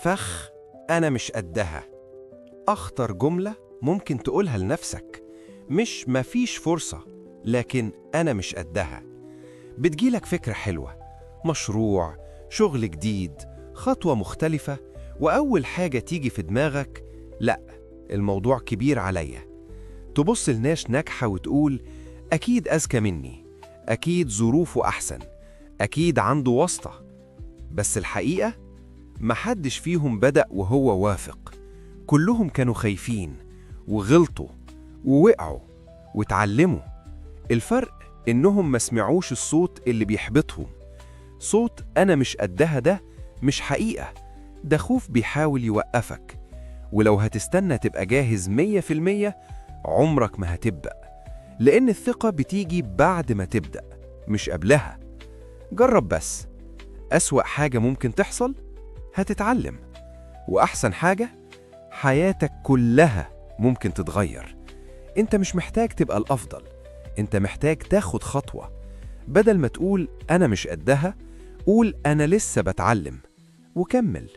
فخ أنا مش قدها. أخطر جملة ممكن تقولها لنفسك، مش مفيش فرصة، لكن أنا مش قدها. بتجيلك فكرة حلوة، مشروع، شغل جديد، خطوة مختلفة، وأول حاجة تيجي في دماغك لأ، الموضوع كبير عليا. تبص لناس ناجحة وتقول أكيد أذكى مني، أكيد ظروفه أحسن، أكيد عنده واسطة. بس الحقيقة محدش فيهم بدأ وهو واثق. كلهم كانوا خايفين وغلطوا ووقعوا واتعلموا. الفرق إنهم ما سمعوش الصوت اللي بيحبطهم. صوت أنا مش قدها ده مش حقيقة، ده خوف بيحاول يوقفك. ولو هتستنى تبقى جاهز 100% عمرك ما هتبدأ، لأن الثقة بتيجي بعد ما تبدأ مش قبلها. جرب بس، أسوأ حاجة ممكن تحصل هتتعلم، وأحسن حاجة حياتك كلها ممكن تتغير. أنت مش محتاج تبقى الأفضل، أنت محتاج تاخد خطوة. بدل ما تقول أنا مش قدها، قول أنا لسه بتعلم، وكمل.